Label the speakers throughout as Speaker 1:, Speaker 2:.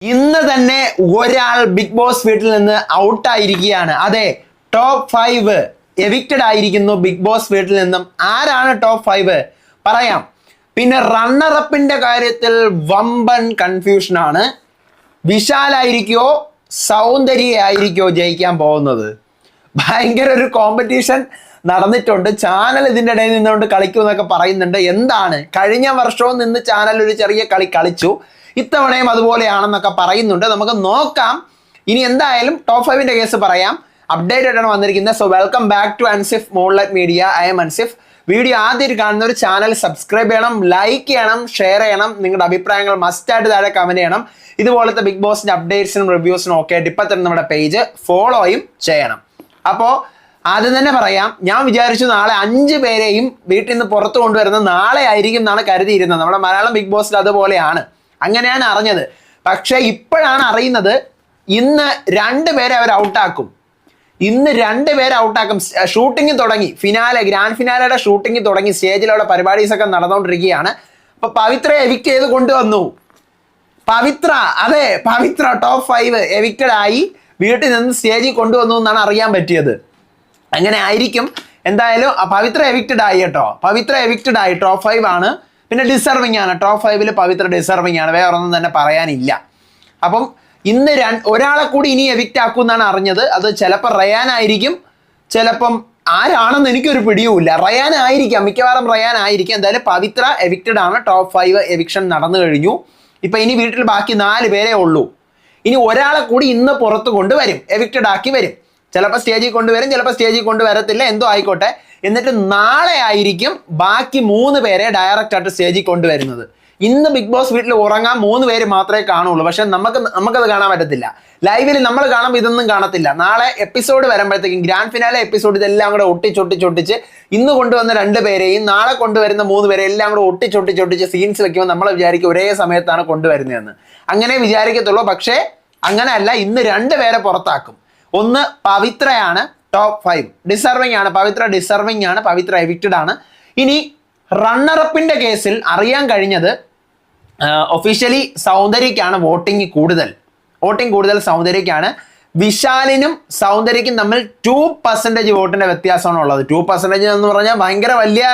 Speaker 1: ഇന്ന് തന്നെ ഒരാൾ ബിഗ് ബോസ് വീട്ടിൽ നിന്ന് ഔട്ടായിരിക്കുകയാണ്. അതെ, ടോപ്പ് 5 എവിക്റ്റഡ് ആയിരിക്കുന്നു ബിഗ് ബോസ് വീട്ടിൽ നിന്നും. ആരാണ് ടോപ്പ് 5 പറയാം. പിന്നെ റണ്ണറപ്പിന്റെ കാര്യത്തിൽ വമ്പൻ കൺഫ്യൂഷനാണ്. വിശാലായിരിക്കോ സൗന്ദര്യ ആയിരിക്കോ ജയിക്കാൻ പോകുന്നത്? ഭയങ്കര ഒരു കോമ്പറ്റീഷൻ നടന്നിട്ടുണ്ട്. ചാനൽ ഇതിൻ്റെ ഇടയിൽ നിന്നുകൊണ്ട് കളിക്കുമെന്നൊക്കെ പറയുന്നുണ്ട്. എന്താണ്, കഴിഞ്ഞ വർഷവും നിന്ന് ചാനൽ ഒരു ചെറിയ കളി കളിച്ചു, ഇത്തവണയും അതുപോലെയാണെന്നൊക്കെ പറയുന്നുണ്ട്. നമുക്ക് നോക്കാം. ഇനി എന്തായാലും ടോപ്പ് 5ന്റെ കേസ് പറയാം. അപ്ഡേറ്റ് ആയിട്ടാണ് വന്നിരിക്കുന്നത്. So welcome back to Ansif Moonlight media. I'm Ansif. Video ആദ്യം കാണുന്ന ഒരു ചാനൽ സബ്സ്ക്രൈബ് ചെയ്യണം, ലൈക്ക് ചെയ്യണം, ഷെയർ ചെയ്യണം. നിങ്ങളുടെ അഭിപ്രായങ്ങൾ മസ്റ്റായിട്ട് താഴെ കമന്റ് ചെയ്യണം. ഇതുപോലത്തെ ബിഗ് ബോസിന്റെ അപ്ഡേറ്റ്സിനും റിവ്യൂസിനും ഒക്കെ ആയിട്ട് ഇപ്പം തന്നെ നമ്മുടെ പേജ് ഫോളോയും ചെയ്യണം. അപ്പോൾ ആദ്യം തന്നെ പറയാം, ഞാൻ വിചാരിച്ചു നാളെ 5 പേരെയും വീട്ടിൽ നിന്ന് പുറത്തു കൊണ്ടുവരുന്നത് നാളെ ആയിരിക്കും എന്നാണ് കരുതിയിരുന്നത്. നമ്മുടെ മലയാളം ബിഗ് ബോസിൽ അതുപോലെയാണ്, അങ്ങനെയാണ് അറിഞ്ഞത്. പക്ഷേ ഇപ്പോഴാണ് അറിയുന്നത് ഇന്ന് 2 പേരെ അവർ ഔട്ടാക്കും. ഇന്ന് 2 പേരെ ഔട്ടാക്കും. ഷൂട്ടിംഗ് തുടങ്ങി, ഗ്രാൻഡ് ഫിനാലയുടെ ഷൂട്ടിംഗ് തുടങ്ങി. സ്റ്റേജിലുള്ള പരിപാടീസ് ഒക്കെ നടന്നുകൊണ്ടിരിക്കുകയാണ്. അപ്പൊ പവിത്രയെ എവിക്റ്റ് ചെയ്ത് കൊണ്ടുവന്നു. പവിത്ര ടോപ്പ് 5 എവിക്റ്റഡ് ആയി വീട്ടിൽ നിന്ന് സ്റ്റേജിൽ കൊണ്ടുവന്നു എന്നാണ് അറിയാൻ പറ്റിയത്. അങ്ങനെ ആയിരിക്കും. എന്തായാലും പവിത്ര എവിക്റ്റഡ് ആയി കേട്ടോ. പവിത്ര എവിക്റ്റഡ് ആയി. ടോപ്പ് 5 ആണ്. പിന്നെ ഡിസർവിങ് ആണ്. ടോപ്പ് 5 പവിത്ര ഡിസർവിങ് ആണ്. വേറെ ഒന്നും തന്നെ പറയാനില്ല. അപ്പം ഇന്ന് ഒരാളെ കൂടി ഇനി എവിക്റ്റ് ആക്കും എന്നാണ് അറിഞ്ഞത്. അത് ചിലപ്പോൾ റയാൻ ആയിരിക്കും, ചിലപ്പം ആരാണെന്ന് എനിക്കൊരു പിടിയുമില്ല. റയാൻ ആയിരിക്കാം, മിക്കവാറും റയാൻ ആയിരിക്കും. എന്തായാലും പവിത്ര എവിക്റ്റഡ് ആണ്. ടോപ്പ് 5 എവിക്ഷൻ നടന്നു കഴിഞ്ഞു. ഇപ്പൊ ഇനി വീട്ടിൽ ബാക്കി 4 പേരേ ഉള്ളൂ. ഇനി ഒരാളെ കൂടി ഇന്ന് പുറത്ത് കൊണ്ടുവരും, എവിക്റ്റഡ് ആക്കി വരും. ചിലപ്പോൾ സ്റ്റേജിൽ കൊണ്ടുവരും, ചിലപ്പോൾ സ്റ്റേജിൽ കൊണ്ടുവരത്തില്ല, എന്തോ ആയിക്കോട്ടെ. എന്നിട്ട് നാളെ ആയിരിക്കും ബാക്കി 3 പേരെ ഡയറക്റ്റ് ആയിട്ട് സ്റ്റേജിൽ കൊണ്ടുവരുന്നത്. ഇന്ന് ബിഗ് ബോസ് വീട്ടിൽ ഉറങ്ങാൻ 3 പേര് മാത്രമേ കാണുള്ളൂ. പക്ഷെ നമുക്കത് കാണാൻ പറ്റത്തില്ല. ലൈവിൽ നമ്മൾ കാണുമ്പോൾ ഇതൊന്നും കാണത്തില്ല. നാളെ എപ്പിസോഡ് വരുമ്പോഴത്തേക്കും, ഗ്രാൻഡ് ഫിനാലെ എപ്പിസോഡ്, ഇതെല്ലാം കൂടെ ഒട്ടിച്ചൊട്ടിച്ച് ഇന്ന് കൊണ്ടുവന്ന 2 പേരെയും നാളെ കൊണ്ടുവരുന്ന 3 പേരെ എല്ലാം കൂടെ ഒട്ടിച്ചൊട്ടിച്ച് സീൻസ് വെക്കുമ്പോൾ നമ്മൾ വിചാരിക്കും ഒരേ സമയത്താണ് കൊണ്ടുവരുന്നതെന്ന്. അങ്ങനെ വിചാരിക്കത്തുള്ളൂ. പക്ഷേ അങ്ങനെയല്ല. ഇന്ന് 2 പേരെ പുറത്താക്കും. ഒന്ന് പവിത്രയാണ്, ടോപ്പ് 5 ഡിസർവിങ് ആണ്. പവിത്ര ഡിസർവിങ് ആണ്. പവിത്ര എവിക്റ്റഡ് ആണ്. ഇനി റണ്ണറപ്പിന്റെ കേസിൽ അറിയാൻ കഴിഞ്ഞത് ഒഫീഷ്യലി സൗന്ദര്യക്കാണ് വോട്ടിംഗ് കൂടുതൽ സൗന്ദര്യക്കാണ്. വിശാലിനും സൗന്ദര്യക്കും തമ്മിൽ 2% വോട്ടിന്റെ വ്യത്യാസമാണ് ഉള്ളത്. 2% എന്ന് പറഞ്ഞാൽ ഭയങ്കര വലിയ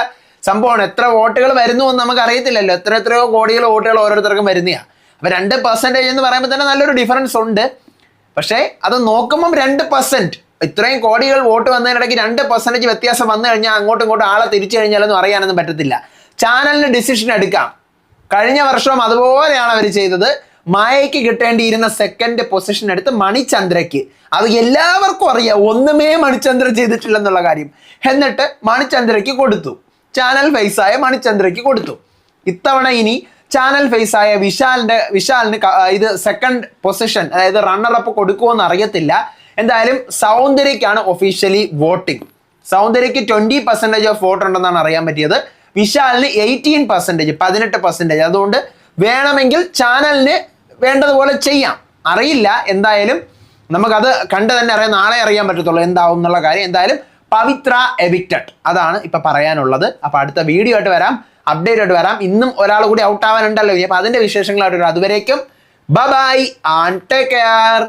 Speaker 1: സംഭവമാണ്. എത്ര വോട്ടുകൾ വരുന്നു എന്ന് നമുക്ക് അറിയത്തില്ലല്ലോ. എത്രയോ കോടികൾ വോട്ടുകൾ ഓരോരുത്തർക്കും വരുന്നതാണ്. അപ്പൊ 2% എന്ന് പറയുമ്പോൾ തന്നെ നല്ലൊരു ഡിഫറൻസ് ഉണ്ട്. പക്ഷേ അത് നോക്കുമ്പം 2%, ഇത്രയും കോടികൾ വോട്ട് വന്നതിനിടയ്ക്ക് 2% വ്യത്യാസം വന്നു കഴിഞ്ഞാൽ അങ്ങോട്ടും ഇങ്ങോട്ടും ആളെ തിരിച്ചു കഴിഞ്ഞാലൊന്നും അറിയാനൊന്നും പറ്റത്തില്ല. ചാനലിന് ഡിസിഷൻ എടുക്കാം. കഴിഞ്ഞ വർഷവും അതുപോലെയാണ് അവർ ചെയ്തത്. മായയ്ക്ക് കിട്ടേണ്ടിയിരുന്ന 2nd പൊസിഷൻ എടുത്ത് മണിചന്ദ്രയ്ക്ക്. അത് എല്ലാവർക്കും അറിയാം, ഒന്നുമേ മണിചന്ദ്ര ചെയ്തിട്ടില്ലെന്നുള്ള കാര്യം. എന്നിട്ട് മണിചന്ദ്രയ്ക്ക് കൊടുത്തു. ചാനൽ ഫേസായ മണിചന്ദ്രയ്ക്ക് കൊടുത്തു. ഇത്തവണ ഇനി ചാനൽ ഫേസായ വിശാലിന് ഇത് 2nd പൊസിഷൻ, അതായത് റണ്ണറപ്പ് കൊടുക്കുമെന്ന് അറിയത്തില്ല. എന്തായാലും സൗന്ദര്യക്കാണ് ഒഫീഷ്യലി വോട്ടിംഗ്. സൗന്ദര്യക്ക് 20% ഓഫ് വോട്ട് ഉണ്ടെന്നാണ് അറിയാൻ പറ്റിയത്. വിശാലിന് 18%. അതുകൊണ്ട് വേണമെങ്കിൽ ചാനലിന് വേണ്ടതുപോലെ ചെയ്യാം. അറിയില്ല. എന്തായാലും നമുക്കത് കണ്ട് തന്നെ അറിയാം. നാളെ അറിയാൻ പറ്റത്തുള്ളൂ എന്താവും എന്നുള്ള കാര്യം. എന്തായാലും പവിത്ര എവിക്റ്റഡ്, അതാണ് ഇപ്പൊ പറയാനുള്ളത്. അപ്പൊ അടുത്ത വീഡിയോ ആയിട്ട് വരാം, അപ്ഡേറ്റ് ആയിട്ട് വരാം. ഇന്നും ഒരാൾ കൂടി ഔട്ട് ആവാനുണ്ടല്ലോ. അപ്പൊ അതിന്റെ വിശേഷങ്ങളായിട്ട് വരാം. അതുവരേക്കും ബൈ ആൻഡ് ടേക്ക് കെയർ.